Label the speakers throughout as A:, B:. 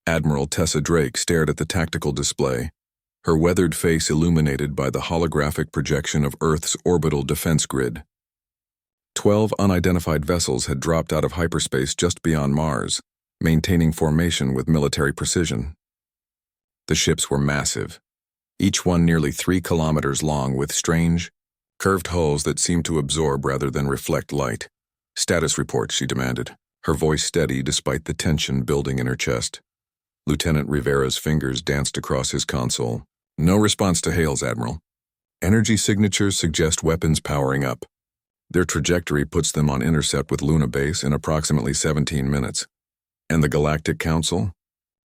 A: Admiral Tessa Drake stared at the tactical display, her weathered face illuminated by the holographic projection of Earth's orbital defense grid. 12 unidentified vessels had dropped out of hyperspace just beyond Mars, maintaining formation with military precision. The ships were massive, each one nearly 3 kilometers long with strange, curved hulls that seemed to absorb rather than reflect light. "Status report," she demanded, her voice steady despite the tension building in her chest. Lieutenant Rivera's fingers danced across his console. "No response to hails, Admiral. Energy signatures suggest weapons powering up. Their trajectory puts them on intercept with Luna Base in approximately 17 minutes. And the Galactic Council?"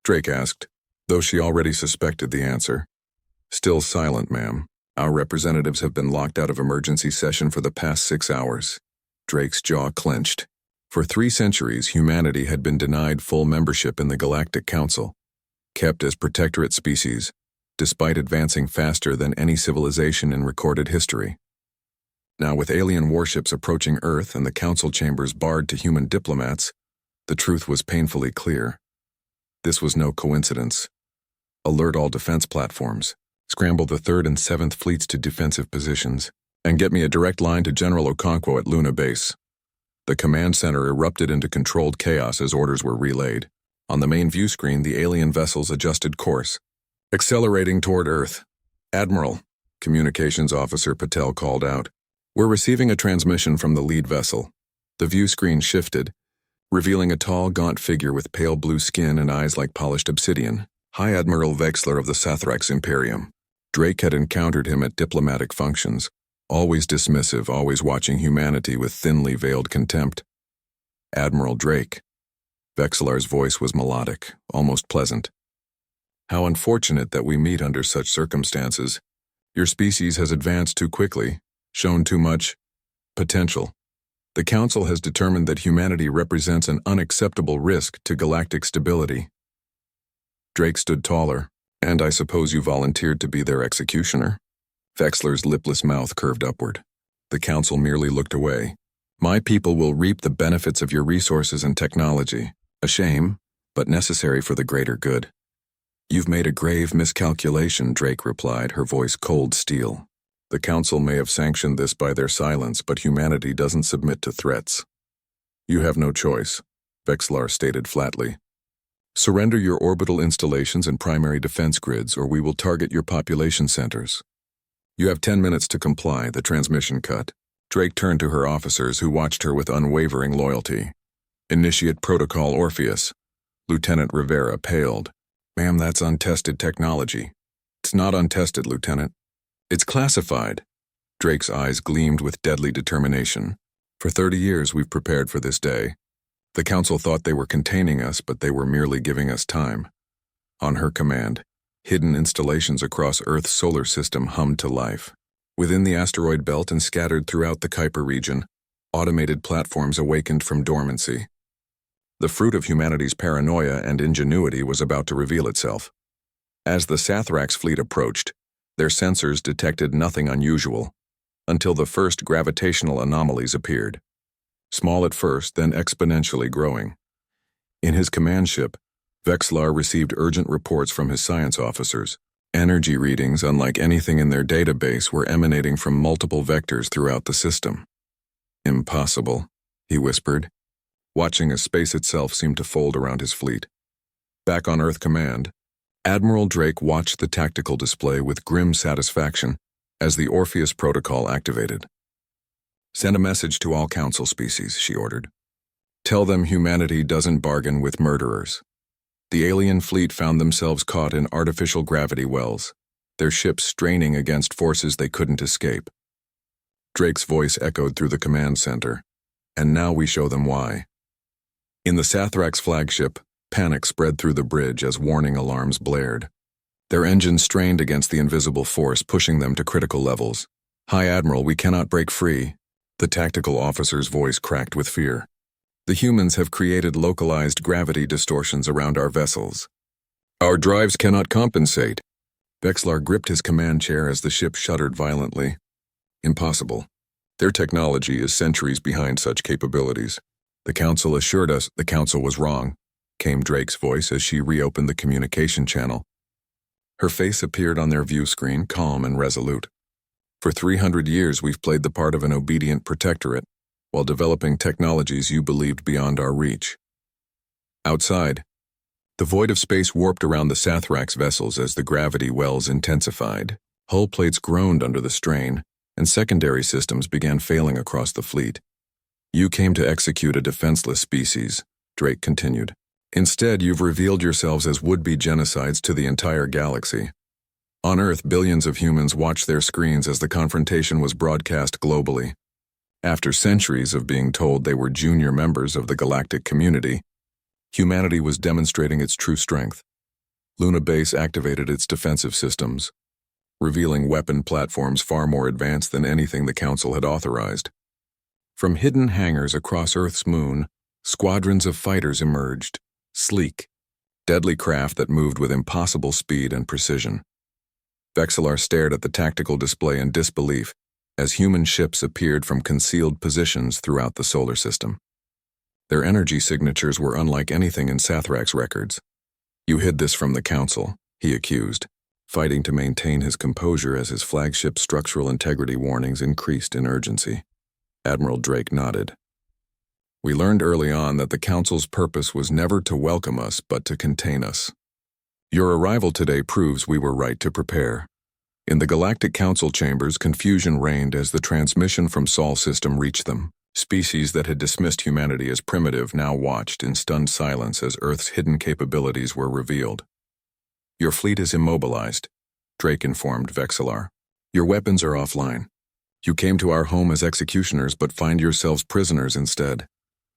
A: Drake asked, though she already suspected the answer. "Still silent, ma'am. Our representatives have been locked out of emergency session for the past 6 hours. Drake's jaw clenched. For 3 centuries, humanity had been denied full membership in the Galactic Council, kept as protectorate species, despite advancing faster than any civilization in recorded history. Now, with alien warships approaching Earth and the Council chambers barred to human diplomats, the truth was painfully clear. This was no coincidence. Alert all defense platforms, scramble the 3rd and 7th Fleets to defensive positions, and get me a direct line to General Okonkwo at Luna Base. The command center erupted into controlled chaos as orders were relayed. On the main view screen, the alien vessels adjusted course, accelerating toward Earth. "Admiral," Communications Officer Patel called out, "we're receiving a transmission from the lead vessel." The view screen shifted, revealing a tall, gaunt figure with pale blue skin and eyes like polished obsidian. High Admiral Vexler of the Sathrax Imperium. Drake had encountered him at diplomatic functions, always dismissive, always watching humanity with thinly veiled contempt. "Admiral Drake." Vexlar's voice was melodic, almost pleasant. "How unfortunate that we meet under such circumstances. Your species has advanced too quickly, shown too much potential. The Council has determined that humanity represents an unacceptable risk to galactic stability." Drake stood taller. "And I suppose you volunteered to be their executioner?" Vexler's lipless mouth curved upward. The Council merely looked away. "My people will reap the benefits of your resources and technology. A shame, but necessary for the greater good." "You've made a grave miscalculation," Drake replied, her voice cold steel. "The Council may have sanctioned this by their silence, but humanity doesn't submit to threats." "You have no choice," Vexlar stated flatly. "Surrender your orbital installations and primary defense grids, or we will target your population centers. You have 10 minutes to comply," the transmission cut. Drake turned to her officers, who watched her with unwavering loyalty. "Initiate Protocol Orpheus." Lieutenant Rivera paled. "Ma'am, that's untested technology." "It's not untested, Lieutenant. It's classified." Drake's eyes gleamed with deadly determination. "For 30 years we've prepared for this day. The Council thought they were containing us, but they were merely giving us time." On her command, hidden installations across Earth's solar system hummed to life. Within the asteroid belt and scattered throughout the Kuiper region, automated platforms awakened from dormancy. The fruit of humanity's paranoia and ingenuity was about to reveal itself. As the Sathrax fleet approached, their sensors detected nothing unusual, until the first gravitational anomalies appeared. Small at first, then exponentially growing. In his command ship, Vexlar received urgent reports from his science officers. Energy readings, unlike anything in their database, were emanating from multiple vectors throughout the system. "Impossible," he whispered, watching as space itself seemed to fold around his fleet. Back on Earth Command, Admiral Drake watched the tactical display with grim satisfaction as the Orpheus Protocol activated. "Send a message to all Council species," she ordered. "Tell them humanity doesn't bargain with murderers." The alien fleet found themselves caught in artificial gravity wells, their ships straining against forces they couldn't escape. Drake's voice echoed through the command center. "And now we show them why." In the Sathrax flagship, panic spread through the bridge as warning alarms blared. Their engines strained against the invisible force, pushing them to critical levels. "High Admiral, we cannot break free." The tactical officer's voice cracked with fear. "The humans have created localized gravity distortions around our vessels. Our drives cannot compensate." Vexlar gripped his command chair as the ship shuddered violently. "Impossible. Their technology is centuries behind such capabilities. The Council assured us." The Council was wrong. came Drake's voice as she reopened the communication channel. Her face appeared on their view screen, calm and resolute. For 300 years, we've played the part of an obedient protectorate, while developing technologies you believed beyond our reach. Outside, the void of space warped around the Sathrax vessels as the gravity wells intensified. Hull plates groaned under the strain, and secondary systems began failing across the fleet. You came to execute a defenseless species, Drake continued. Instead, you've revealed yourselves as would-be genocides to the entire galaxy. On Earth, billions of humans watched their screens as the confrontation was broadcast globally. After centuries of being told they were junior members of the galactic community, humanity was demonstrating its true strength. Luna Base activated its defensive systems, revealing weapon platforms far more advanced than anything the Council had authorized. From hidden hangars across Earth's moon, squadrons of fighters emerged, sleek, deadly craft that moved with impossible speed and precision. Vexillar stared at the tactical display in disbelief as human ships appeared from concealed positions throughout the solar system. Their energy signatures were unlike anything in Sathrax records. You hid this from the Council, he accused, fighting to maintain his composure as his flagship's structural integrity warnings increased in urgency. Admiral Drake nodded. We learned early on that the Council's purpose was never to welcome us but to contain us. Your arrival today proves we were right to prepare. In the Galactic Council chambers, confusion reigned as the transmission from Sol system reached them. Species that had dismissed humanity as primitive now watched in stunned silence as Earth's hidden capabilities were revealed. Your fleet is immobilized, Drake informed Vexillar. Your weapons are offline. You came to our home as executioners but find yourselves prisoners instead.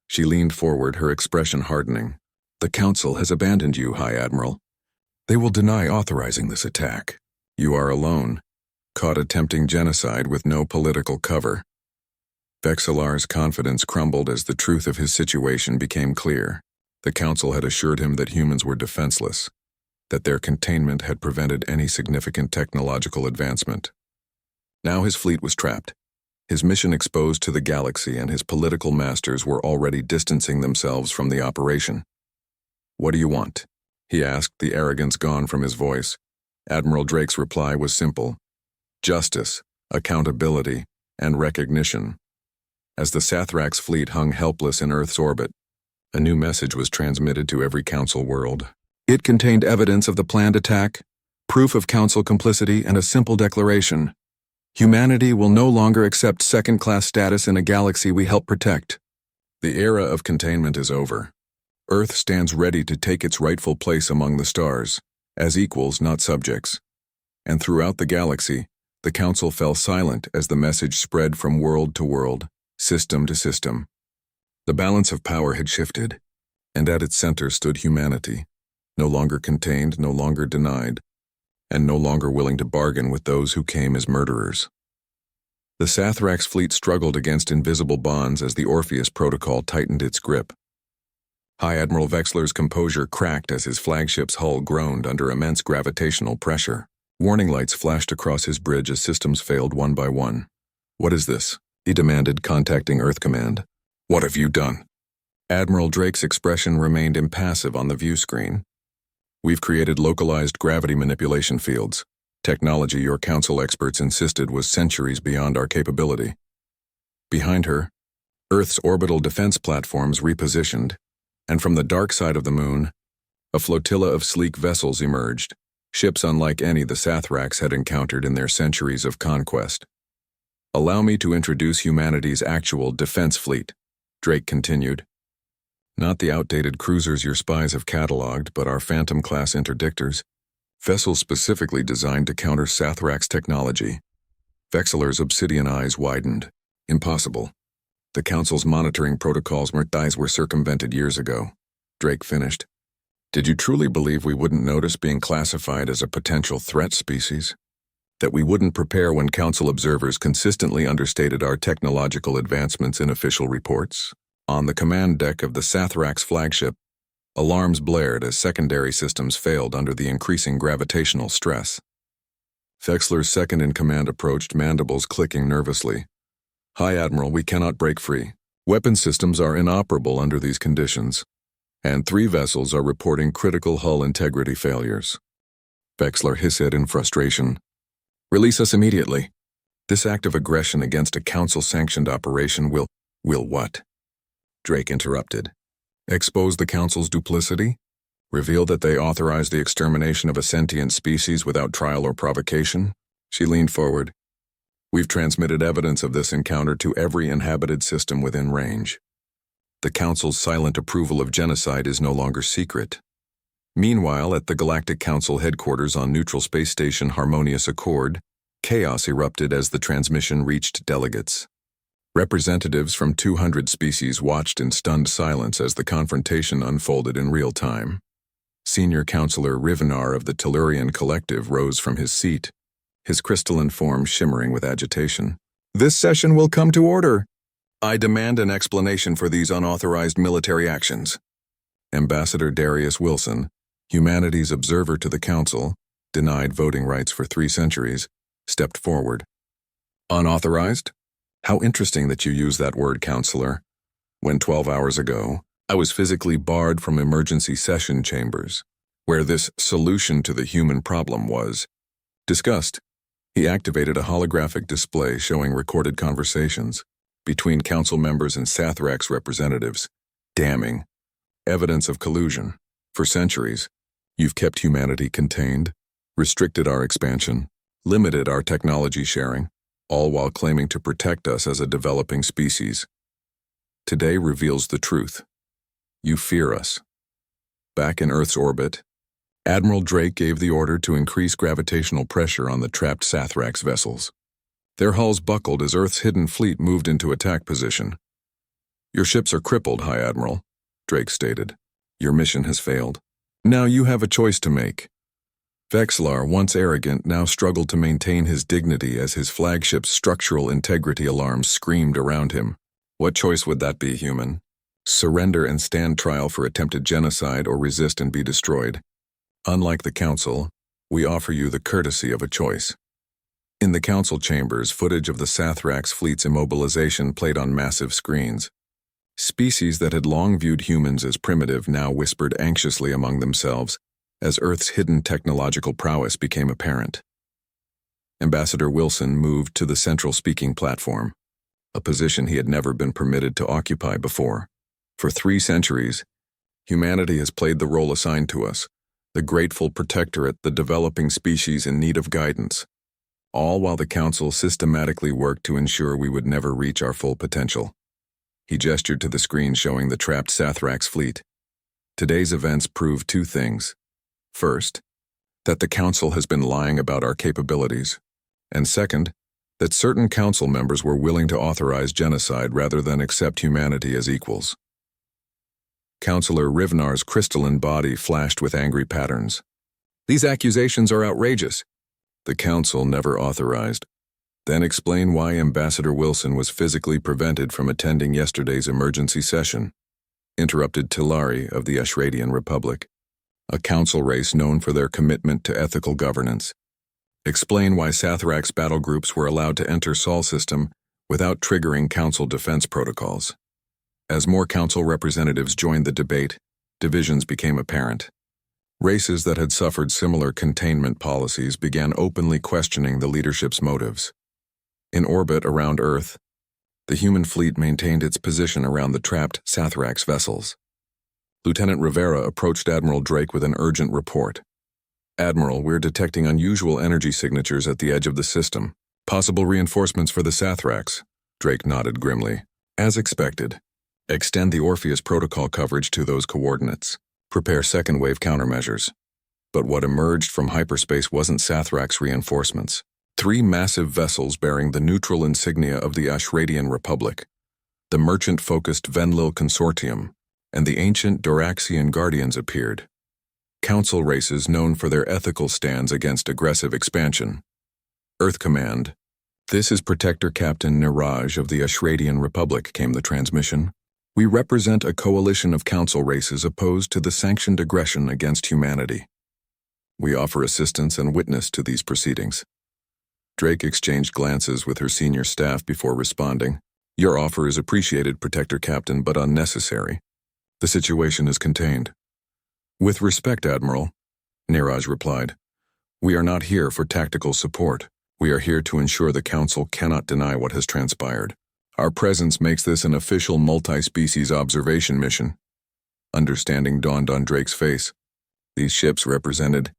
A: She leaned forward, her expression hardening. The Council has abandoned you, High Admiral. They will deny authorizing this attack. You are alone, caught attempting genocide with no political cover. Vexillar's confidence crumbled as the truth of his situation became clear. The Council had assured him that humans were defenseless, that their containment had prevented any significant technological advancement. Now his fleet was trapped, his mission exposed to the galaxy, and his political masters were already distancing themselves from the operation. What do you want? He asked, the arrogance gone from his voice. Admiral Drake's reply was simple: justice, accountability, and recognition. As the Sathrax fleet hung helpless in Earth's orbit, a new message was transmitted to every Council world. It contained evidence of the planned attack, proof of Council complicity, and a simple declaration: humanity will no longer accept second-class status in a galaxy we help protect. The era of containment is over. Earth stands ready to take its rightful place among the stars, as equals, not subjects. And throughout the galaxy, the Council fell silent as the message spread from world to world, system to system. The balance of power had shifted, and at its center stood humanity, no longer contained, no longer denied, and no longer willing to bargain with those who came as murderers. The Sathrax fleet struggled against invisible bonds as the Orpheus Protocol tightened its grip. High Admiral Vexillar's composure cracked as his flagship's hull groaned under immense gravitational pressure. Warning lights flashed across his bridge as systems failed one by one. What is this? He demanded, contacting Earth Command. What have you done? Admiral Drake's expression remained impassive on the view screen. We've created localized gravity manipulation fields, technology your Council experts insisted was centuries beyond our capability. Behind her, Earth's orbital defense platforms repositioned, and from the dark side of the moon, a flotilla of sleek vessels emerged, ships unlike any the Sathrax had encountered in their centuries of conquest. Allow me to introduce humanity's actual defense fleet, Drake continued. Not the outdated cruisers your spies have catalogued, but our Phantom-class interdictors, vessels specifically designed to counter Sathrax technology. Vexillar's obsidian eyes widened. Impossible. The Council's monitoring protocols were circumvented years ago. Drake finished. Did you truly believe we wouldn't notice being classified as a potential threat species? That we wouldn't prepare when Council observers consistently understated our technological advancements in official reports? On the command deck of the Sathrax flagship, alarms blared as secondary systems failed under the increasing gravitational stress. Vexillar's second-in-command approached, mandibles clicking nervously. High Admiral, we cannot break free. Weapon systems are inoperable under these conditions. and 3 vessels are reporting critical hull integrity failures. Vexler hissed in frustration. Release us immediately. This act of aggression against a council-sanctioned operation will what? Drake interrupted. Expose the council's duplicity? Reveal that they authorized the extermination of a sentient species without trial or provocation? She leaned forward. We've transmitted evidence of this encounter to every inhabited system within range. The Council's silent approval of genocide is no longer secret. Meanwhile, at the Galactic Council headquarters on Neutral Space Station Harmonious Accord, chaos erupted as the transmission reached delegates. Representatives from 200 species watched in stunned silence as the confrontation unfolded in real time. Senior Counselor Rivenar of the Tellurian Collective rose from his seat, his crystalline form shimmering with agitation. This session will come to order. I demand an explanation for these unauthorized military actions. Ambassador Darius Wilson, humanities observer to the Council, denied voting rights for 3 centuries, stepped forward. Unauthorized? How interesting that you use that word, Counselor. When 12 hours ago, I was physically barred from emergency session chambers, where this solution to the human problem was discussed. He activated a holographic display showing recorded conversations between council members and Sathrax representatives. Damning. Evidence of collusion. For centuries, you've kept humanity contained, restricted our expansion, limited our technology sharing, all while claiming to protect us as a developing species. Today reveals the truth. You fear us. Back in Earth's orbit, Admiral Drake gave the order to increase gravitational pressure on the trapped Sathrax vessels. Their hulls buckled as Earth's hidden fleet moved into attack position. Your ships are crippled, High Admiral, Drake stated. Your mission has failed. Now you have a choice to make. Vexlar, once arrogant, now struggled to maintain his dignity as his flagship's structural integrity alarms screamed around him. What choice would that be, human? Surrender and stand trial for attempted genocide, or resist and be destroyed? Unlike the Council, we offer you the courtesy of a choice. In the Council chambers, footage of the Sathrax fleet's immobilization played on massive screens. Species that had long viewed humans as primitive now whispered anxiously among themselves as Earth's hidden technological prowess became apparent. Ambassador Wilson moved to the central speaking platform, a position he had never been permitted to occupy before. For 3 centuries, humanity has played the role assigned to us, the grateful protectorate, the developing species in need of guidance, all while the Council systematically worked to ensure we would never reach our full potential. He gestured to the screen showing the trapped Sathrax fleet. Today's events prove 2 things. First, that the Council has been lying about our capabilities, and second, that certain Council members were willing to authorize genocide rather than accept humanity as equals. Counselor Rivenar's crystalline body flashed with angry patterns. These accusations are outrageous. The Council never authorized. Then explain why Ambassador Wilson was physically prevented from attending yesterday's emergency session, interrupted Tilari of the Ashradian Republic, a council race known for their commitment to ethical governance. Explain why Sathrax battle groups were allowed to enter Sol system without triggering council defense protocols. As more council representatives joined the debate, divisions became apparent. Races that had suffered similar containment policies began openly questioning the leadership's motives. In orbit around Earth, the human fleet maintained its position around the trapped Sathrax vessels. Lieutenant Rivera approached Admiral Drake with an urgent report. Admiral, we're detecting unusual energy signatures at the edge of the system. Possible reinforcements for the Sathrax. Drake nodded grimly. As expected. Extend the Orpheus protocol coverage to those coordinates. Prepare second-wave countermeasures. But what emerged from hyperspace wasn't Sathrax reinforcements. 3 massive vessels bearing the neutral insignia of the Ashradian Republic, the merchant-focused Venlil Consortium, and the ancient Doraxian Guardians appeared. Council races known for their ethical stands against aggressive expansion. Earth Command. This is Protector Captain Niraj of the Ashradian Republic, came the transmission. We represent a coalition of council races opposed to the sanctioned aggression against humanity. We offer assistance and witness to these proceedings. Drake exchanged glances with her senior staff before responding. Your offer is appreciated, Protector Captain, but unnecessary. The situation is contained. With respect, Admiral, Neeraj replied. We are not here for tactical support. We are here to ensure the Council cannot deny what has transpired. Our presence makes this an official multi-species observation mission. Understanding dawned on Drake's face. These ships represented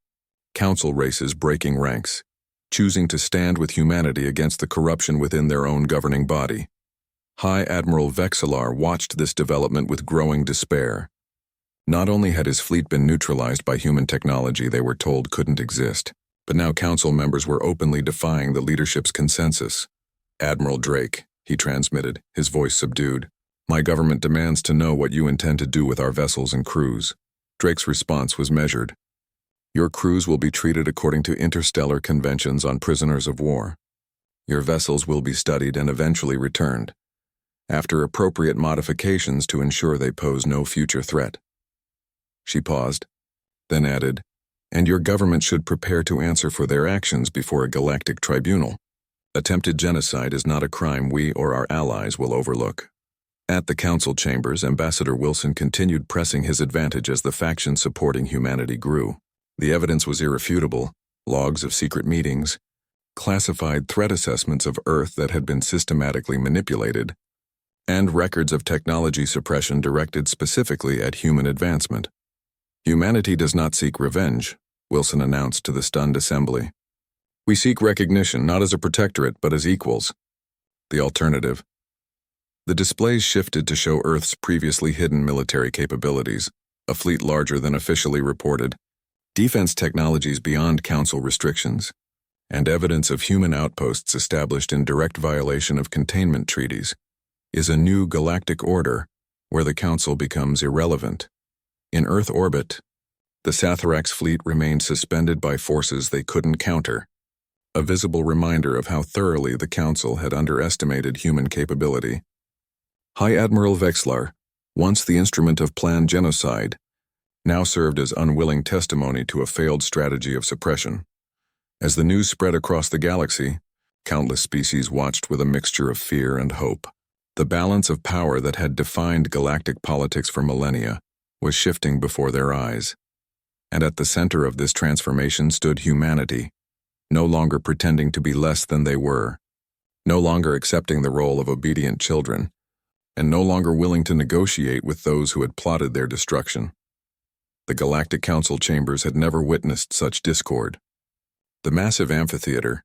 A: Council races breaking ranks, choosing to stand with humanity against the corruption within their own governing body. High Admiral Vexillar watched this development with growing despair. Not only had his fleet been neutralized by human technology they were told couldn't exist, but now Council members were openly defying the leadership's consensus. Admiral Drake, he transmitted, his voice subdued. My government demands to know what you intend to do with our vessels and crews. Drake's response was measured. Your crews will be treated according to interstellar conventions on prisoners of war. Your vessels will be studied and eventually returned, after appropriate modifications to ensure they pose no future threat. She paused, then added, and your government should prepare to answer for their actions before a galactic tribunal. Attempted genocide is not a crime we or our allies will overlook. At the Council chambers, Ambassador Wilson continued pressing his advantage as the faction supporting humanity grew. The evidence was irrefutable: logs of secret meetings, classified threat assessments of Earth that had been systematically manipulated, and records of technology suppression directed specifically at human advancement. Humanity does not seek revenge, Wilson announced to the stunned assembly. We seek recognition not as a protectorate but as equals. The alternative. The displays shifted to show Earth's previously hidden military capabilities, a fleet larger than officially reported, defense technologies beyond Council restrictions, and evidence of human outposts established in direct violation of containment treaties. Is a new galactic order where the Council becomes irrelevant. In Earth orbit, the Sathrax fleet remained suspended by forces they couldn't counter, a visible reminder of how thoroughly the Council had underestimated human capability. High Admiral Vexlar, once the instrument of planned genocide, now served as unwilling testimony to a failed strategy of suppression. As the news spread across the galaxy, countless species watched with a mixture of fear and hope. The balance of power that had defined galactic politics for millennia was shifting before their eyes. And at the center of this transformation stood humanity, no longer pretending to be less than they were, no longer accepting the role of obedient children, and no longer willing to negotiate with those who had plotted their destruction. The Galactic Council chambers had never witnessed such discord. The massive amphitheater,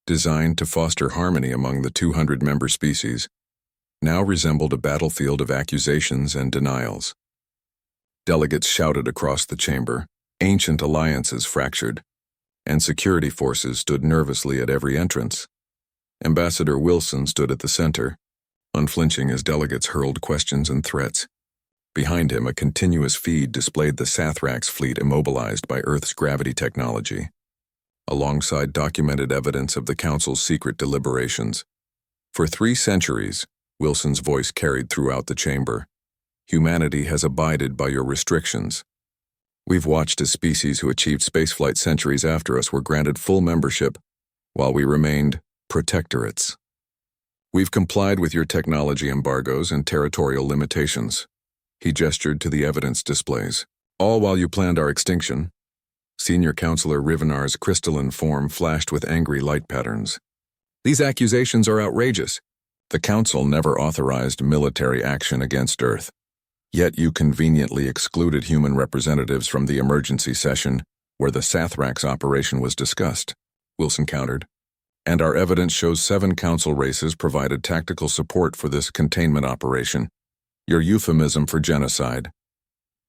A: designed to foster harmony among the 200-member species, now resembled a battlefield of accusations and denials. Delegates shouted across the chamber, ancient alliances fractured, and security forces stood nervously at every entrance. Ambassador Wilson stood at the center, unflinching as delegates hurled questions and threats. Behind him, a continuous feed displayed the Sathrax fleet immobilized by Earth's gravity technology, alongside documented evidence of the Council's secret deliberations. For 3 centuries, Wilson's voice carried throughout the chamber, humanity has abided by your restrictions. We've watched as species who achieved spaceflight centuries after us were granted full membership, while we remained protectorates. We've complied with your technology embargoes and territorial limitations. He gestured to the evidence displays. All while you planned our extinction. Senior Counselor Rivenar's crystalline form flashed with angry light patterns. These accusations are outrageous. The Council never authorized military action against Earth. Yet you conveniently excluded human representatives from the emergency session where the Sathrax operation was discussed, Wilson countered. And our evidence shows 7 Council races provided tactical support for this containment operation, your euphemism for genocide.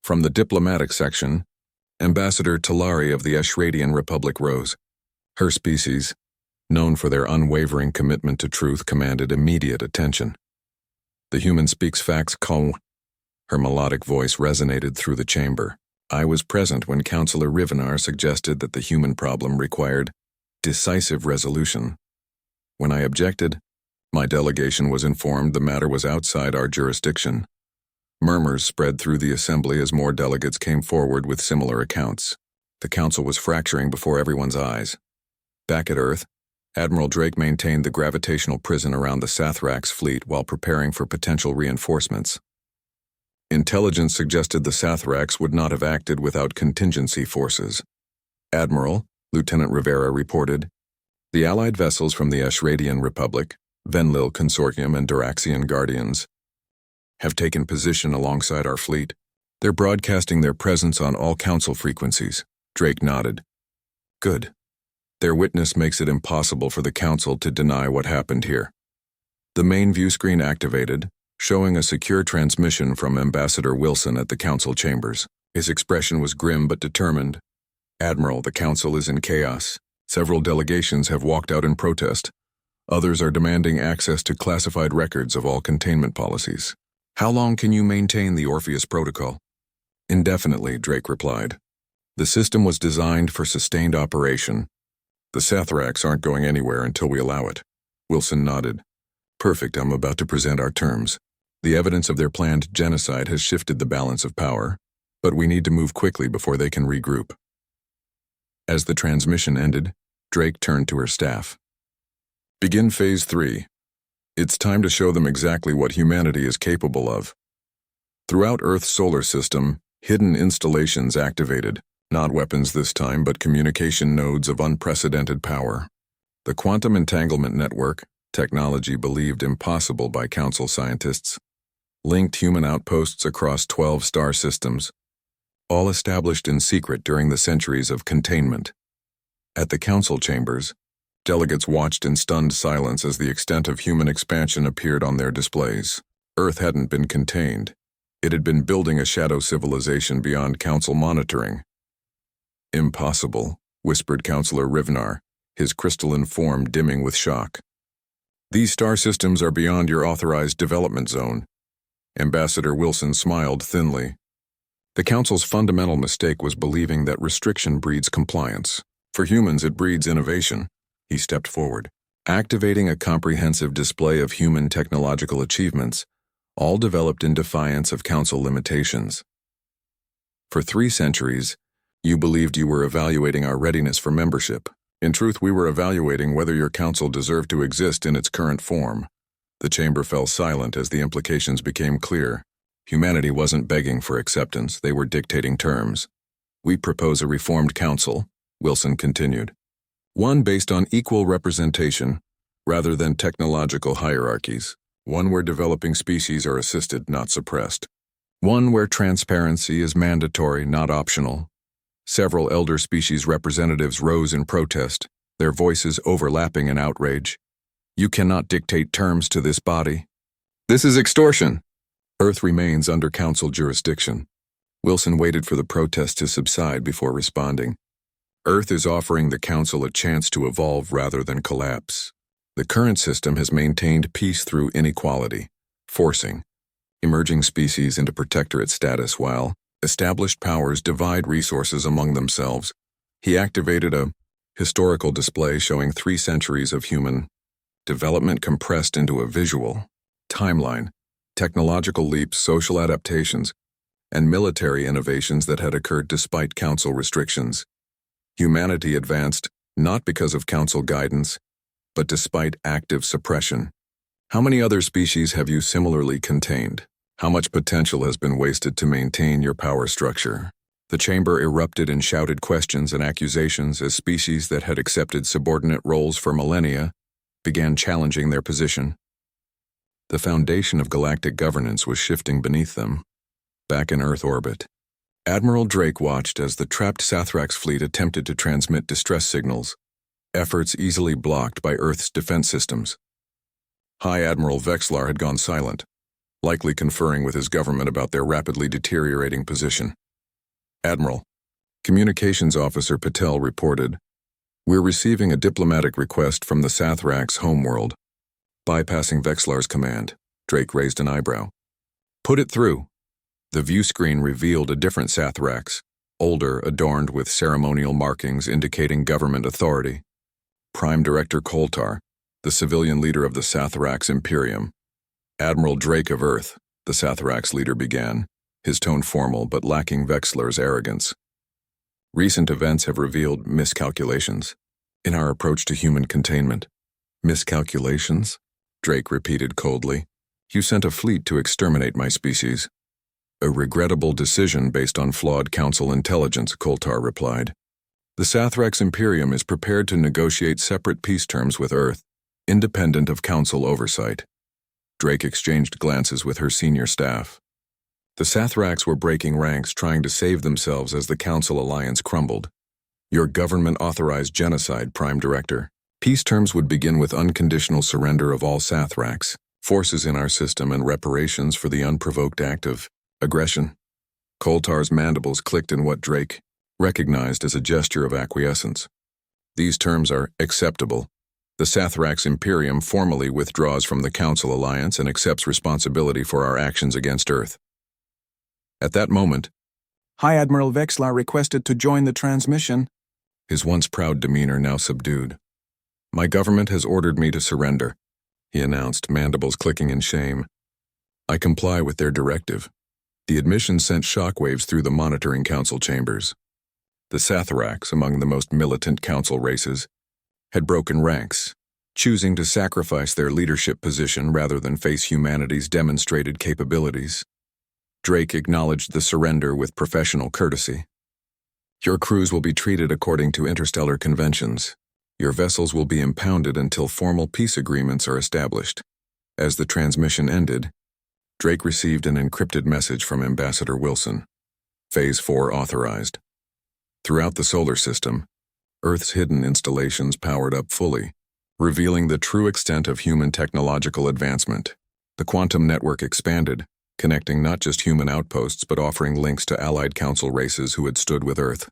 A: From the diplomatic section, Ambassador Talari of the Eshradian Republic rose. Her species, known for their unwavering commitment to truth, commanded immediate attention. The human speaks facts, Kong. Her melodic voice resonated through the chamber. I was present when Counselor Rivenar suggested that the human problem required decisive resolution. When I objected, my delegation was informed the matter was outside our jurisdiction. Murmurs spread through the assembly as more delegates came forward with similar accounts. The Council was fracturing before everyone's eyes. Back at Earth, Admiral Drake maintained the gravitational prison around the Sathrax fleet while preparing for potential reinforcements. Intelligence suggested the Sathraks would not have acted without contingency forces. Admiral, Lieutenant Rivera reported, the Allied vessels from the Eshradian Republic, Venlil Consortium and Duraxian Guardians, have taken position alongside our fleet. They're broadcasting their presence on all Council frequencies. Drake nodded. Good. Their witness makes it impossible for the Council to deny what happened here. The main view screen activated, showing a secure transmission from Ambassador Wilson at the Council chambers. His expression was grim but determined. Admiral, the Council is in chaos. Several delegations have walked out in protest. Others are demanding access to classified records of all containment policies. How long can you maintain the Orpheus Protocol? Indefinitely, Drake replied. The system was designed for sustained operation. The Sathraks aren't going anywhere until we allow it. Wilson nodded. Perfect, I'm about to present our terms. The evidence of their planned genocide has shifted the balance of power, but we need to move quickly before they can regroup. As the transmission ended, Drake turned to her staff. Begin Phase 3. It's time to show them exactly what humanity is capable of. Throughout Earth's solar system, hidden installations activated, not weapons this time, but communication nodes of unprecedented power. The quantum entanglement network, technology believed impossible by Council scientists, linked human outposts across 12 star systems, all established in secret during the centuries of containment. At the Council chambers, delegates watched in stunned silence as the extent of human expansion appeared on their displays. Earth hadn't been contained. It had been building a shadow civilization beyond Council monitoring. Impossible, whispered Councillor Rivnar, his crystalline form dimming with shock. These star systems are beyond your authorized development zone. Ambassador Wilson smiled thinly. The Council's fundamental mistake was believing that restriction breeds compliance. For humans, it breeds innovation. He stepped forward, activating a comprehensive display of human technological achievements, all developed in defiance of Council limitations. For 3 centuries, you believed you were evaluating our readiness for membership. In truth, we were evaluating whether your Council deserved to exist in its current form. The chamber fell silent as the implications became clear. Humanity wasn't begging for acceptance, they were dictating terms. We propose a reformed Council, Wilson continued. One based on equal representation, rather than technological hierarchies. One where developing species are assisted, not suppressed. One where transparency is mandatory, not optional. Several elder species representatives rose in protest, their voices overlapping in outrage. You cannot dictate terms to this body. This is extortion. Earth remains under Council jurisdiction. Wilson waited for the protest to subside before responding. Earth is offering the Council a chance to evolve rather than collapse. The current system has maintained peace through inequality, forcing emerging species into protectorate status while established powers divide resources among themselves. He activated a historical display showing 3 centuries of human development compressed into a visual timeline, technological leaps, social adaptations, and military innovations that had occurred despite Council restrictions. Humanity advanced not because of Council guidance, but despite active suppression. How many other species have you similarly contained? How much potential has been wasted to maintain your power structure? The chamber erupted in shouted questions and accusations as species that had accepted subordinate roles for millennia began challenging their position. The foundation of galactic governance was shifting beneath them. Back in Earth orbit, Admiral Drake watched as the trapped Sathrax fleet attempted to transmit distress signals, efforts easily blocked by Earth's defense systems. High Admiral Vexlar had gone silent, likely conferring with his government about their rapidly deteriorating position. Admiral, Communications Officer Patel reported, "We're receiving a diplomatic request from the Sathrax homeworld." Bypassing Vexlar's command, Drake raised an eyebrow. "Put it through." The view screen revealed a different Sathrax, older, adorned with ceremonial markings indicating government authority. Prime Director Koltar, the civilian leader of the Sathrax Imperium. "Admiral Drake of Earth," the Sathrax leader began, his tone formal but lacking Vexlar's arrogance. "Recent events have revealed miscalculations in our approach to human containment." "Miscalculations?" Drake repeated coldly. "You sent a fleet to exterminate my species." A regrettable decision based on flawed council intelligence, Koltar replied. The Sathrax Imperium is prepared to negotiate separate peace terms with Earth, independent of council oversight. Drake exchanged glances with her senior staff. The Sathrax were breaking ranks, trying to save themselves as the council alliance crumbled. Your government authorized genocide, Prime Director. Peace terms would begin with unconditional surrender of all Sathrax, forces in our system, and reparations for the unprovoked act of aggression. Koltar's mandibles clicked in what Drake recognized as a gesture of acquiescence. These terms are acceptable. The Sathrax Imperium formally withdraws from the Council Alliance and accepts responsibility for our actions against Earth. At that moment,
B: High Admiral Vexlar requested to join the transmission.
A: His once proud demeanor now subdued. My government has ordered me to surrender, he announced, mandibles clicking in shame. I comply with their directive. The admission sent shockwaves through the monitoring council chambers. The Sathrax, among the most militant council races, had broken ranks, choosing to sacrifice their leadership position rather than face humanity's demonstrated capabilities. Drake acknowledged the surrender with professional courtesy. Your crews will be treated according to interstellar conventions. Your vessels will be impounded until formal peace agreements are established. As the transmission ended, Drake received an encrypted message from Ambassador Wilson. Phase 4 authorized. Throughout the solar system, Earth's hidden installations powered up fully, revealing the true extent of human technological advancement. The quantum network expanded, connecting not just human outposts but offering links to allied council races who had stood with Earth.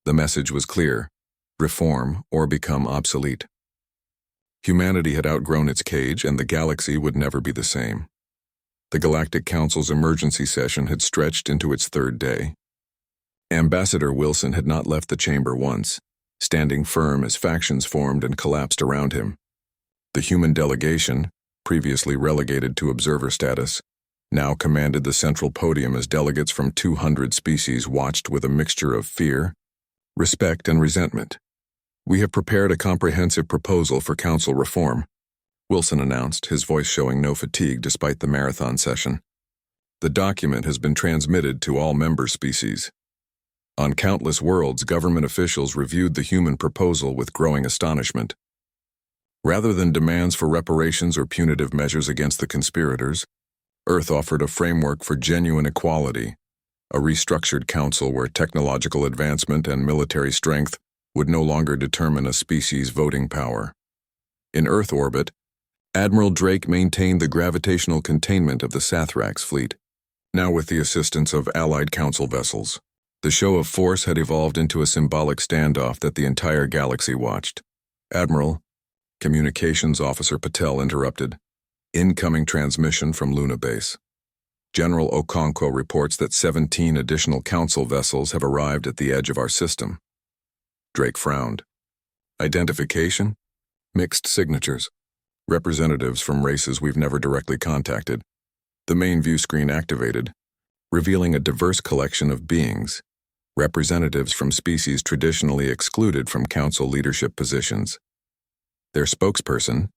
A: The message was clear: reform or become obsolete. Humanity had outgrown its cage, and the galaxy would never be the same. The Galactic Council's emergency session had stretched into its third day. Ambassador Wilson had not left the chamber once, standing firm as factions formed and collapsed around him. The human delegation, previously relegated to observer status, now commanded the central podium as delegates from 200 species watched with a mixture of fear, respect, and resentment. We have prepared a comprehensive proposal for council reform, Wilson announced, his voice showing no fatigue despite the marathon session. The document has been transmitted to all member species. On countless worlds, government officials reviewed the human proposal with growing astonishment. Rather than demands for reparations or punitive measures against the conspirators, Earth offered a framework for genuine equality, a restructured council where technological advancement and military strength would no longer determine a species' voting power. In Earth orbit, Admiral Drake maintained the gravitational containment of the Sathrax fleet, now with the assistance of allied council vessels. The show of force had evolved into a symbolic standoff that the entire galaxy watched. Admiral, Communications Officer Patel interrupted. Incoming transmission from Luna Base. General Okonkwo reports that 17 additional council vessels have arrived at the edge of our system. Drake frowned. Identification? Mixed signatures. Representatives from races we've never directly contacted. The main view screen activated, revealing a diverse collection of beings, representatives from species traditionally excluded from council leadership positions. Their spokesperson,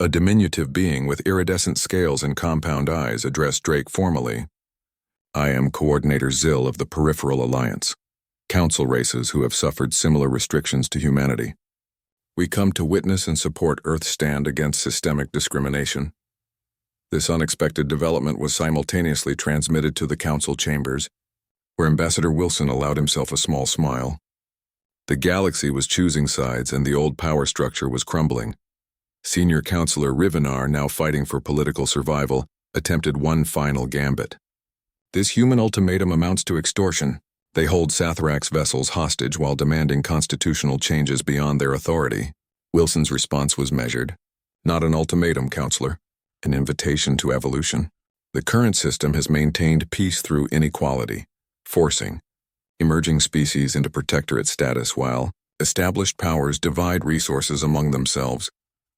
A: a diminutive being with iridescent scales and compound eyes, addressed Drake formally. I am Coordinator Zill of the Peripheral Alliance, council races who have suffered similar restrictions to humanity. We come to witness and support Earth's stand against systemic discrimination. This unexpected development was simultaneously transmitted to the council chambers, where Ambassador Wilson allowed himself a small smile. The galaxy was choosing sides and the old power structure was crumbling. Senior Counselor Rivenar, now fighting for political survival, attempted one final gambit. This human ultimatum amounts to extortion. They hold Sathrax vessels hostage while demanding constitutional changes beyond their authority. Wilson's response was measured. Not an ultimatum, Counselor. An invitation to evolution. The current system has maintained peace through inequality, forcing emerging species into protectorate status while established powers divide resources among themselves.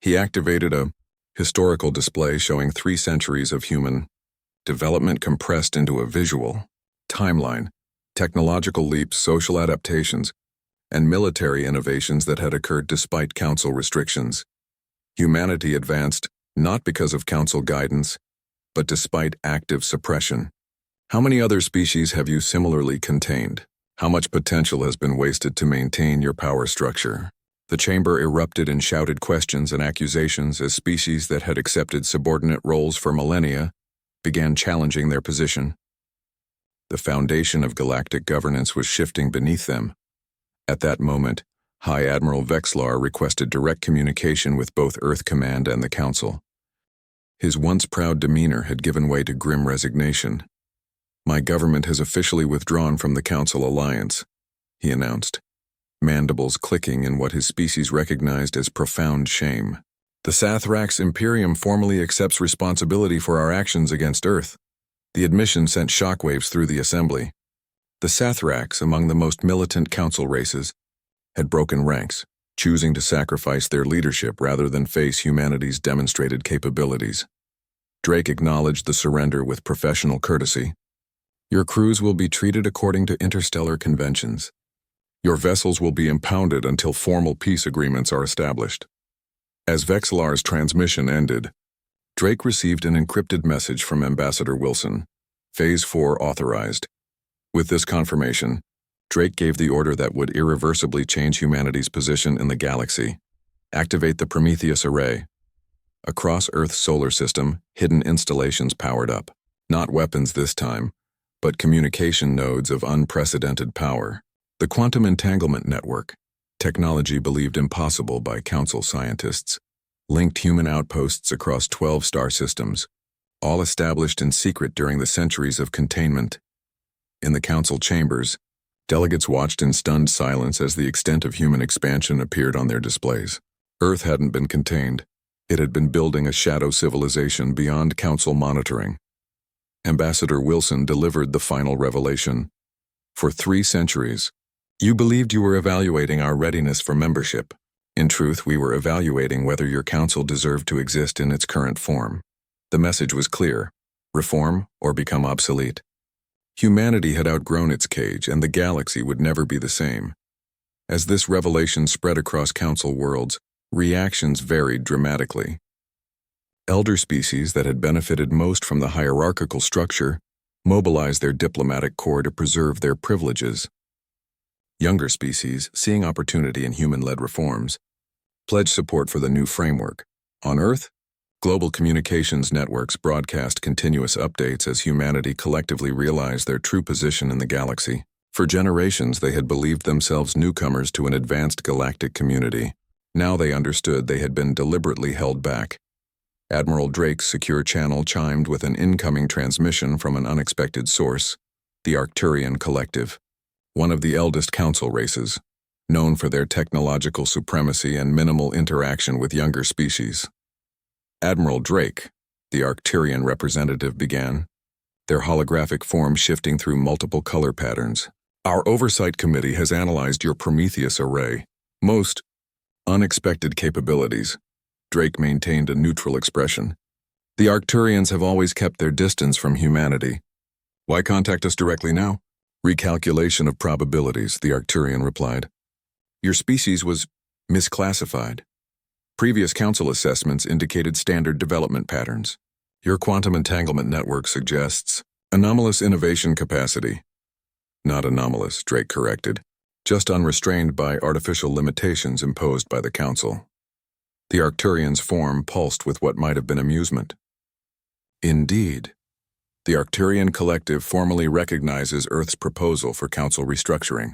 A: He activated a historical display showing 3 centuries of human development compressed into a visual timeline, technological leaps, social adaptations, and military innovations that had occurred despite council restrictions. Humanity advanced not because of council guidance, but despite active suppression. How many other species have you similarly contained? How much potential has been wasted to maintain your power structure? The chamber erupted in shouted questions and accusations as species that had accepted subordinate roles for millennia began challenging their position. The foundation of galactic governance was shifting beneath them. At that moment, High Admiral Vexlar requested direct communication with both Earth Command and the Council. His once proud demeanor had given way to grim resignation. "My government has officially withdrawn from the Council alliance," he announced, mandibles clicking in what his species recognized as profound shame. "The Sathrax Imperium formally accepts responsibility for our actions against Earth." The admission sent shockwaves through the assembly. The Sathrax, among the most militant council races, had broken ranks, choosing to sacrifice their leadership rather than face humanity's demonstrated capabilities. Drake acknowledged the surrender with professional courtesy. "Your crews will be treated according to interstellar conventions. Your vessels will be impounded until formal peace agreements are established." As Vexlar's transmission ended, Drake received an encrypted message from Ambassador Wilson. Phase 4 authorized. With this confirmation, Drake gave the order that would irreversibly change humanity's position in the galaxy. Activate the Prometheus Array. Across Earth's solar system, hidden installations powered up. Not weapons this time, but communication nodes of unprecedented power. The Quantum Entanglement Network, technology believed impossible by Council scientists, linked human outposts across 12 star systems, all established in secret during the centuries of containment. In the Council chambers, delegates watched in stunned silence as the extent of human expansion appeared on their displays. Earth hadn't been contained. It had been building a shadow civilization beyond Council monitoring. Ambassador Wilson delivered the final revelation. "For 3 centuries, you believed you were evaluating our readiness for membership. In truth, we were evaluating whether your council deserved to exist in its current form." The message was clear: reform or become obsolete. Humanity had outgrown its cage, and the galaxy would never be the same. As this revelation spread across Council worlds, reactions varied dramatically. Elder species that had benefited most from the hierarchical structure mobilized their diplomatic corps to preserve their privileges. Younger species, seeing opportunity in human-led reforms, pledged support for the new framework. On Earth, global communications networks broadcast continuous updates as humanity collectively realized their true position in the galaxy. For generations, they had believed themselves newcomers to an advanced galactic community. Now they understood they had been deliberately held back. Admiral Drake's secure channel chimed with an incoming transmission from an unexpected source, the Arcturian Collective, one of the eldest council races, known for their technological supremacy and minimal interaction with younger species. "Admiral Drake," the Arcturian representative began, their holographic form shifting through multiple color patterns. "Our oversight committee has analyzed your Prometheus array. Most unexpected capabilities." Drake maintained a neutral expression. "The Arcturians have always kept their distance from humanity. Why contact us directly now?" "Recalculation of probabilities," the Arcturian replied. "Your species was misclassified. Previous council assessments indicated standard development patterns. Your quantum entanglement network suggests anomalous innovation capacity." "Not anomalous," Drake corrected, "just unrestrained by artificial limitations imposed by the council." The Arcturian's form pulsed with what might have been amusement. "Indeed. The Arcturian Collective formally recognizes Earth's proposal for council restructuring.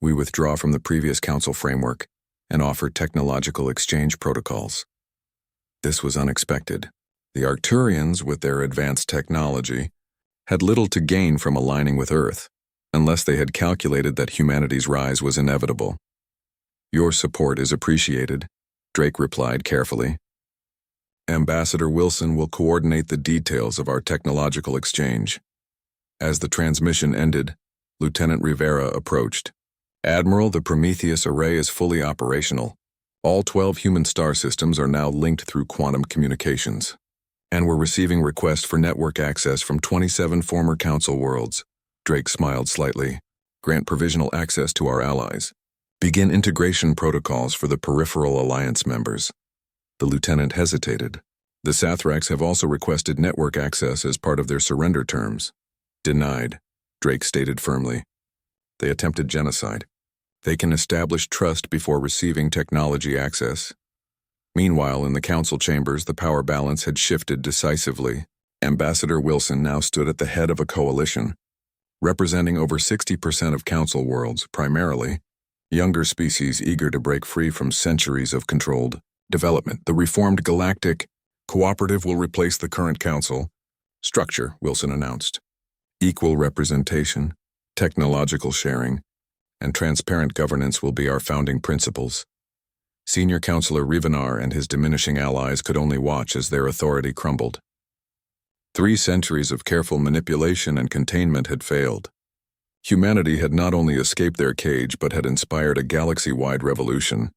A: We withdraw from the previous council framework and offer technological exchange protocols." This was unexpected. The Arcturians, with their advanced technology, had little to gain from aligning with Earth, unless they had calculated that humanity's rise was inevitable. "Your support is appreciated," Drake replied carefully. "Ambassador Wilson will coordinate the details of our technological exchange." As the transmission ended, Lieutenant Rivera approached. "Admiral, the Prometheus array is fully operational. All 12 human star systems are now linked through quantum communications. And we're receiving requests for network access from 27 former Council worlds." Drake smiled slightly. "Grant provisional access to our allies. Begin integration protocols for the peripheral alliance members." The lieutenant hesitated. "The Sathrax have also requested network access as part of their surrender terms." Denied, Drake stated firmly. They attempted genocide. They can establish trust before receiving technology access. Meanwhile, in the council chambers, the power balance had shifted decisively. Ambassador Wilson now stood at the head of a coalition, representing over 60% of council worlds, primarily younger species eager to break free from centuries of controlled development. The reformed galactic cooperative will replace the current council structure, Wilson announced. Equal representation, technological sharing, and transparent governance will be our founding principles. Senior Counselor Rivenar and his diminishing allies could only watch as their authority crumbled. 3 centuries of careful manipulation and containment had failed. Humanity had not only escaped their cage but had inspired a galaxy-wide revolution.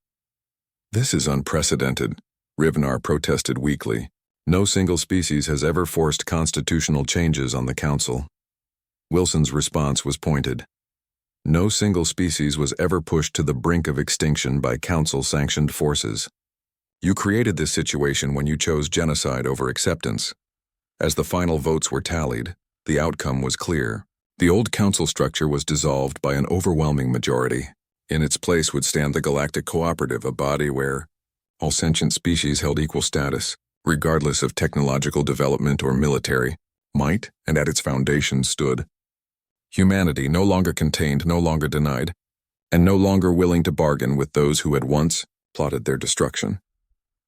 A: This is unprecedented, Rivenar protested weakly. No single species has ever forced constitutional changes on the Council. Wilson's response was pointed. No single species was ever pushed to the brink of extinction by Council-sanctioned forces. You created this situation when you chose genocide over acceptance. As the final votes were tallied, the outcome was clear. The old Council structure was dissolved by an overwhelming majority. In its place would stand the Galactic Cooperative, a body where all sentient species held equal status, regardless of technological development or military might, and at its foundation stood humanity, no longer contained, no longer denied, and no longer willing to bargain with those who had once plotted their destruction.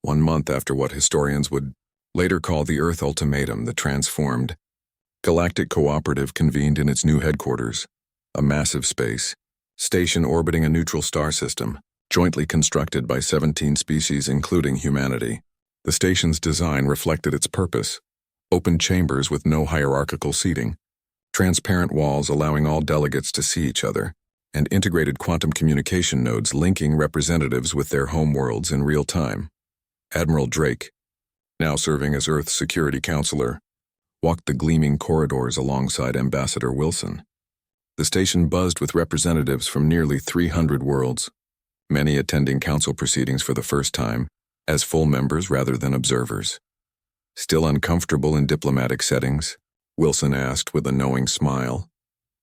A: 1 month after what historians would later call the Earth Ultimatum, the transformed Galactic Cooperative convened in its new headquarters, a massive space station orbiting a neutral star system, jointly constructed by 17 species including humanity. The station's design reflected its purpose: open chambers with no hierarchical seating, transparent walls allowing all delegates to see each other, and integrated quantum communication nodes linking representatives with their homeworlds in real time. Admiral Drake, now serving as Earth's security counselor, walked the gleaming corridors alongside Ambassador Wilson. The station buzzed with representatives from nearly 300 worlds, many attending council proceedings for the first time, as full members rather than observers. Still uncomfortable in diplomatic settings? Wilson asked with a knowing smile.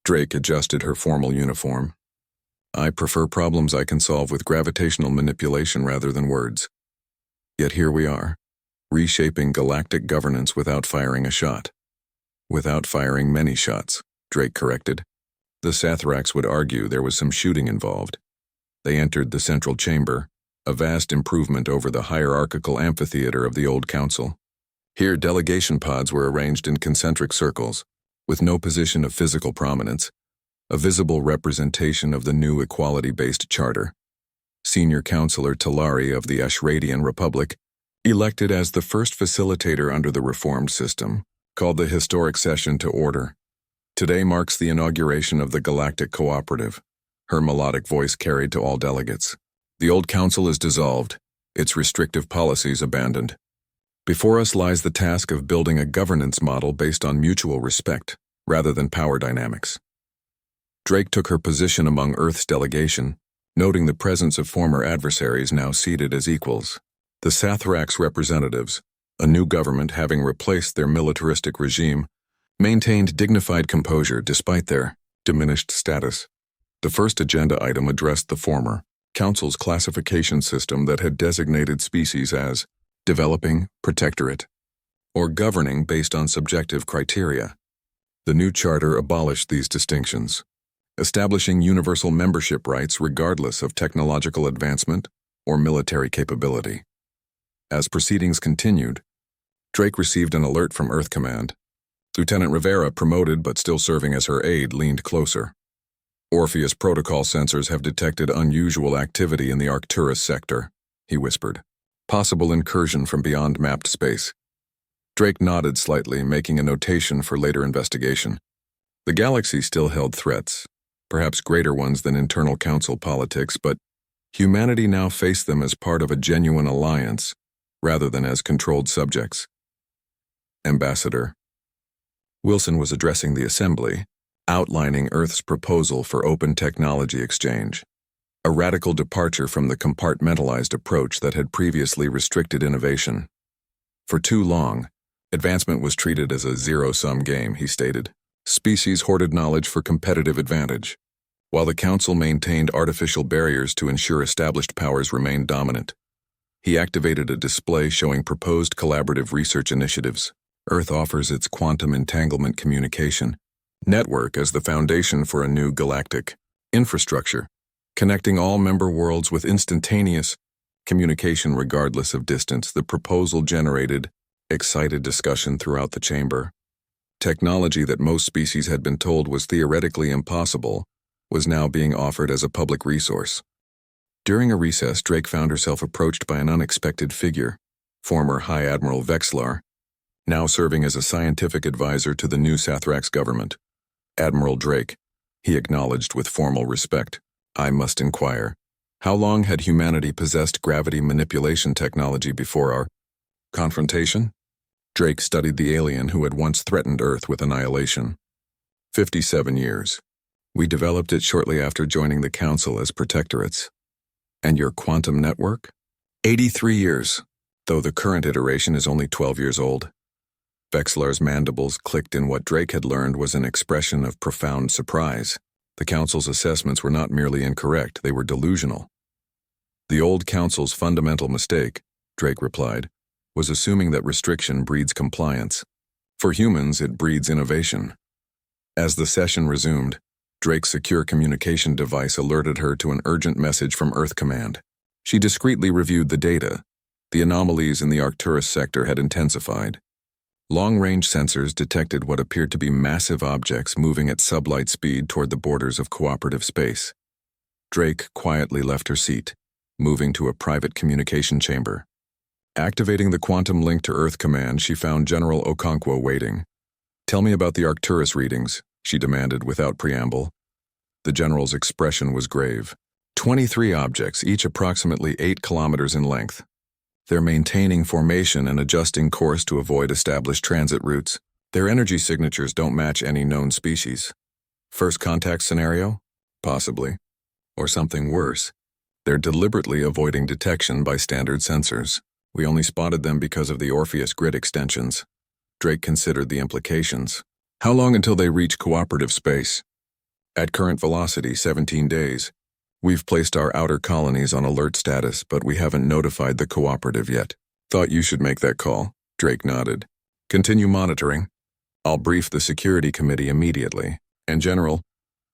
A: Drake adjusted her formal uniform. I prefer problems I can solve with gravitational manipulation rather than words. Yet here we are, reshaping galactic governance without firing a shot. Without firing many shots, Drake corrected. The Sathraks would argue there was some shooting involved. They entered the central chamber, a vast improvement over the hierarchical amphitheater of the old council. Here, delegation pods were arranged in concentric circles, with no position of physical prominence, a visible representation of the new equality-based charter. Senior Counselor Talari of the Ashradian Republic, elected as the first facilitator under the reformed system, called the historic session to order. Today marks the inauguration of the Galactic Cooperative. Her melodic voice carried to all delegates. The old council is dissolved, its restrictive policies abandoned. Before us lies the task of building a governance model based on mutual respect, rather than power dynamics. Drake took her position among Earth's delegation, noting the presence of former adversaries now seated as equals. The Sathraks representatives, a new government having replaced their militaristic regime, maintained dignified composure despite their diminished status. The first agenda item addressed the former Council's classification system that had designated species as developing, protectorate, or governing based on subjective criteria. The new charter abolished these distinctions, establishing universal membership rights regardless of technological advancement or military capability. As proceedings continued, Drake received an alert from Earth Command. Lieutenant Rivera, promoted but still serving as her aide, leaned closer. Orpheus protocol sensors have detected unusual activity in the Arcturus sector, he whispered. Possible incursion from beyond mapped space. Drake nodded slightly, making a notation for later investigation. The galaxy still held threats, perhaps greater ones than internal council politics, but humanity now faced them as part of a genuine alliance, rather than as controlled subjects. Ambassador Wilson was addressing the assembly, outlining Earth's proposal for open technology exchange, a radical departure from the compartmentalized approach that had previously restricted innovation. For too long, advancement was treated as a zero-sum game, he stated. Species hoarded knowledge for competitive advantage, while the Council maintained artificial barriers to ensure established powers remained dominant. He activated a display showing proposed collaborative research initiatives. Earth offers its quantum entanglement communication network as the foundation for a new galactic infrastructure, connecting all member worlds with instantaneous communication regardless of distance. The proposal generated excited discussion throughout the chamber. Technology that most species had been told was theoretically impossible was now being offered as a public resource. During a recess, Drake found herself approached by an unexpected figure, former High Admiral Vexlar, now serving as a scientific advisor to the new Sathrax government. Admiral Drake, he acknowledged with formal respect. I must inquire, how long had humanity possessed gravity manipulation technology before our confrontation? Drake studied the alien who had once threatened Earth with annihilation. 57 years. We developed it shortly after joining the Council as protectorates. And your quantum network? 83 years, though the current iteration is only 12 years old. Vexlar's mandibles clicked in what Drake had learned was an expression of profound surprise. The Council's assessments were not merely incorrect, they were delusional. The old Council's fundamental mistake, Drake replied, was assuming that restriction breeds compliance. For humans, it breeds innovation. As the session resumed, Drake's secure communication device alerted her to an urgent message from Earth Command. She discreetly reviewed the data. The anomalies in the Arcturus sector had intensified. Long-range sensors detected what appeared to be massive objects moving at sublight speed toward the borders of cooperative space. Drake quietly left her seat, moving to a private communication chamber. Activating the quantum link to Earth Command, she found General Okonkwo waiting. Tell me about the Arcturus readings, she demanded without preamble. The general's expression was grave. 23 objects, each approximately 8 kilometers in length. They're maintaining formation and adjusting course to avoid established transit routes. Their energy signatures don't match any known species. First contact scenario? Possibly. Or something worse. They're deliberately avoiding detection by standard sensors. We only spotted them because of the Orpheus grid extensions. Drake considered the implications. How long until they reach cooperative space? At current velocity, 17 days. We've placed our outer colonies on alert status, but we haven't notified the cooperative yet. Thought you should make that call. Drake nodded. Continue monitoring. I'll brief the security committee immediately. And General,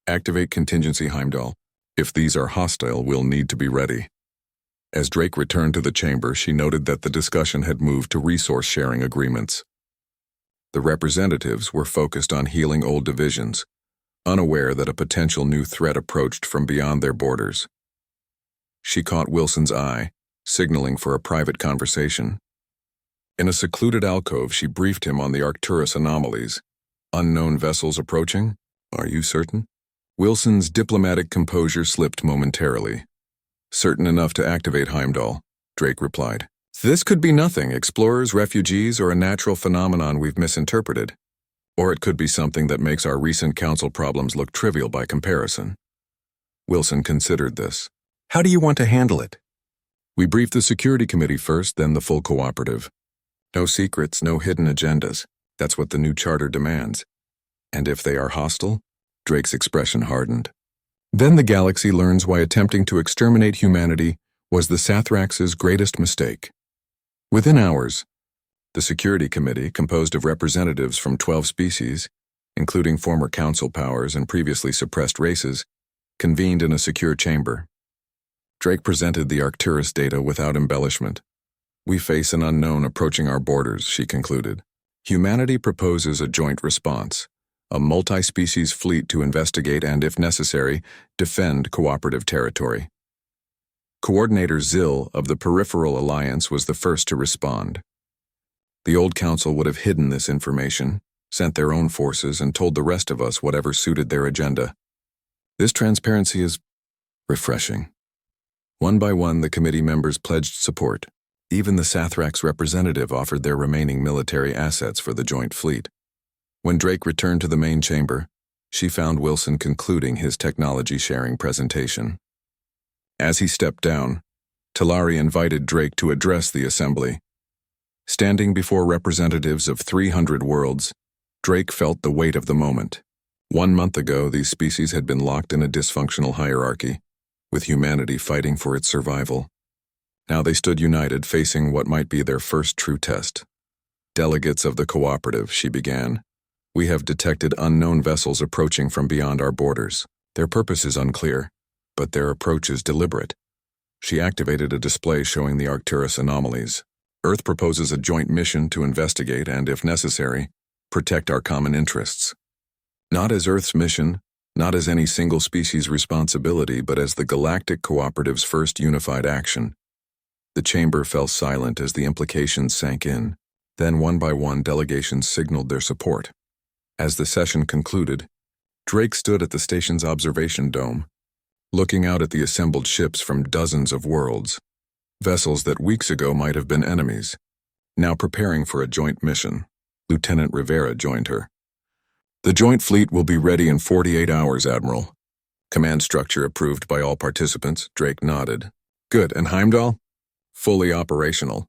A: activate contingency Heimdall. If these are hostile, we'll need to be ready. As Drake returned to the chamber, she noted that the discussion had moved to resource-sharing agreements. The representatives were focused on healing old divisions, unaware that a potential new threat approached from beyond their borders. She caught Wilson's eye, signaling for a private conversation. In a secluded alcove, she briefed him on the Arcturus anomalies. Unknown vessels approaching? Are you certain? Wilson's diplomatic composure slipped momentarily. Certain enough to activate Heimdall, Drake replied. This could be nothing, explorers, refugees, or a natural phenomenon we've misinterpreted. Or it could be something that makes our recent council problems look trivial by comparison. Wilson considered this. How do you want to handle it? We briefed the security committee first, then the full cooperative. No secrets, no hidden agendas. That's what the new charter demands. And if they are hostile? Drake's expression hardened. Then the galaxy learns why attempting to exterminate humanity was the Sathrax's greatest mistake. Within hours, the security committee, composed of representatives from 12 species, including former council powers and previously suppressed races, convened in a secure chamber. Drake presented the Arcturus data without embellishment. We face an unknown approaching our borders, she concluded. Humanity proposes a joint response, a multi-species fleet to investigate and, if necessary, defend cooperative territory. Coordinator Zill of the Peripheral Alliance was the first to respond. The old council would have hidden this information, sent their own forces, and told the rest of us whatever suited their agenda. This transparency is refreshing. One by one, the committee members pledged support. Even the Sathrax representative offered their remaining military assets for the joint fleet. When Drake returned to the main chamber, she found Wilson concluding his technology-sharing presentation. As he stepped down, Talari invited Drake to address the assembly. Standing before representatives of 300 worlds, Drake felt the weight of the moment. 1 month ago, these species had been locked in a dysfunctional hierarchy, with humanity fighting for its survival. Now they stood united, facing what might be their first true test. "Delegates of the cooperative," she began. "We have detected unknown vessels approaching from beyond our borders. Their purpose is unclear, but their approach is deliberate." She activated a display showing the Arcturus anomalies. "Earth proposes a joint mission to investigate and, if necessary, protect our common interests. Not as Earth's mission, not as any single species' responsibility, but as the Galactic Cooperative's first unified action." The chamber fell silent as the implications sank in. Then, one by one, delegations signaled their support. As the session concluded, Drake stood at the station's observation dome, looking out at the assembled ships from dozens of worlds, vessels that weeks ago might have been enemies, now preparing for a joint mission. Lieutenant Rivera joined her. "The joint fleet will be ready in 48 hours, Admiral." "Command structure approved by all participants," Drake nodded. "Good, and Heimdall?" "Fully operational.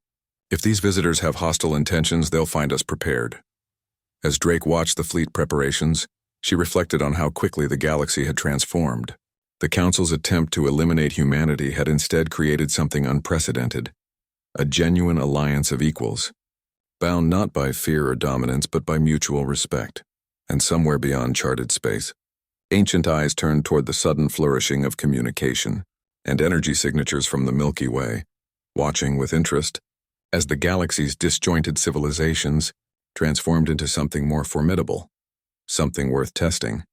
A: If these visitors have hostile intentions, they'll find us prepared." As Drake watched the fleet preparations, she reflected on how quickly the galaxy had transformed. The Council's attempt to eliminate humanity had instead created something unprecedented, a genuine alliance of equals, bound not by fear or dominance but by mutual respect. And somewhere beyond charted space, ancient eyes turned toward the sudden flourishing of communication and energy signatures from the Milky Way, watching with interest as the galaxy's disjointed civilizations transformed into something more formidable, something worth testing.